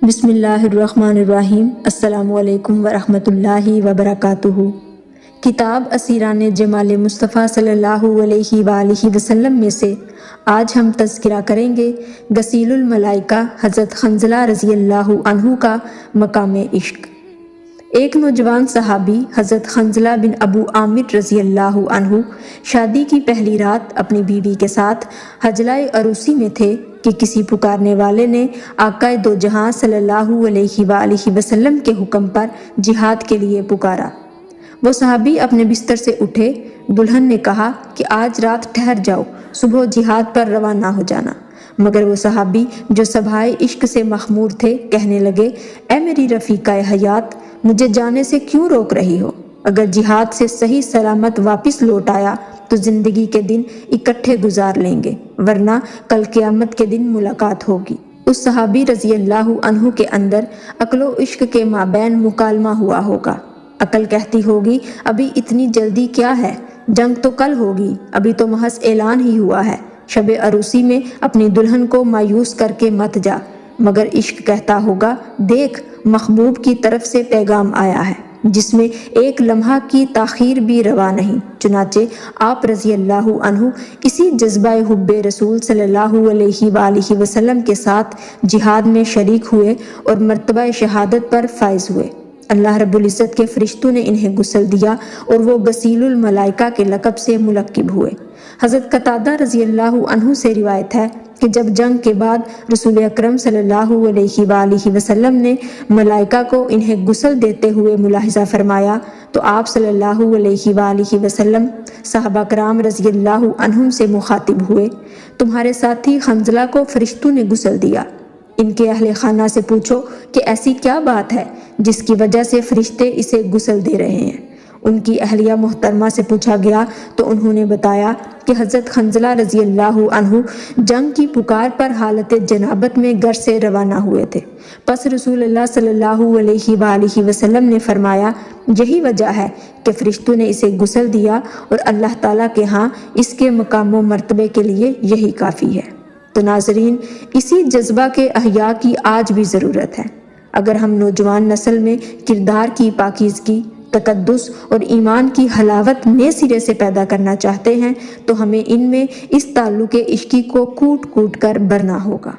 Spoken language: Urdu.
بسم اللہ الرحمن الرحیم۔ السلام علیکم ورحمۃ اللہ وبرکاتہ۔ کتاب اسیران جمال مصطفیٰ صلی اللہ علیہ وآلہ وسلم میں سے آج ہم تذکرہ کریں گے غسیل الملائکہ حضرت حنظلہ رضی اللہ عنہ کا مقام عشق۔ ایک نوجوان صحابی حضرت حنظلہ بن ابو عامر رضی اللہ عنہ شادی کی پہلی رات اپنی بیوی کے ساتھ حجلہ عروسی میں تھے کہ کسی پکارنے والے نے آقا دو جہاں صلی اللہ علیہ وآلہ وسلم کے حکم پر جہاد کے لیے پکارا۔ وہ صحابی اپنے بستر سے اٹھے، دلہن نے کہا کہ آج رات ٹھہر جاؤ، صبح جہاد پر روانہ ہو جانا۔ مگر وہ صحابی جو سبھائے عشق سے مخمور تھے کہنے لگے، اے میری رفیقہ حیات، مجھے جانے سے کیوں روک رہی ہو؟ اگر جہاد سے صحیح سلامت واپس لوٹ آیا تو زندگی کے دن اکٹھے گزار لیں گے، ورنہ کل قیامت کے دن ملاقات ہوگی۔ اس صحابی رضی اللہ عنہ کے اندر عقل و عشق کے مابین مکالمہ ہوا ہوگا۔ عقل کہتی ہوگی ابھی اتنی جلدی کیا ہے، جنگ تو کل ہوگی، ابھی تو محض اعلان ہی ہوا ہے، شب عروسی میں اپنی دلہن کو مایوس کر کے مت جا۔ مگر عشق کہتا ہوگا دیکھ، محبوب کی طرف سے پیغام آیا ہے جس میں ایک لمحہ کی تاخیر بھی روا نہیں۔ چنانچہ آپ رضی اللہ عنہ اسی جذبہ حب رسول صلی اللہ علیہ وآلہ وسلم کے ساتھ جہاد میں شریک ہوئے اور مرتبہ شہادت پر فائز ہوئے۔ اللہ رب العزت کے فرشتوں نے انہیں غسل دیا اور وہ غسیل الملائکہ کے لقب سے ملقب ہوئے۔ حضرت قتادہ رضی اللہ عنہ سے روایت ہے کہ جب جنگ کے بعد رسول اکرم صلی اللہ علیہ وآلہ وسلم نے ملائکہ کو انہیں غسل دیتے ہوئے ملاحظہ فرمایا تو آپ صلی اللہ علیہ وآلہ وسلم صحابہ کرام رضی اللہ عنہم سے مخاطب ہوئے، تمہارے ساتھی حنظلہ کو فرشتوں نے غسل دیا، ان کے اہل خانہ سے پوچھو کہ ایسی کیا بات ہے جس کی وجہ سے فرشتے اسے غسل دے رہے ہیں۔ ان کی اہلیہ محترمہ سے پوچھا گیا تو انہوں نے بتایا کہ حضرت حنظلہ رضی اللہ عنہ جنگ کی پکار پر حالت جنابت میں گھر سے روانہ ہوئے تھے۔ پس رسول اللہ صلی اللہ علیہ وآلہ وسلم نے فرمایا یہی وجہ ہے کہ فرشتوں نے اسے غسل دیا اور اللہ تعالیٰ کے ہاں اس کے مقام و مرتبے کے لیے یہی کافی ہے۔ تو ناظرین، اسی جذبہ کے احیاء کی آج بھی ضرورت ہے۔ اگر ہم نوجوان نسل میں کردار کی پاکیزگی، تقدس اور ایمان کی حلاوت نئے سرے سے پیدا کرنا چاہتے ہیں تو ہمیں ان میں اس تعلق عشقی کو کوٹ کوٹ کر بھرنا ہوگا۔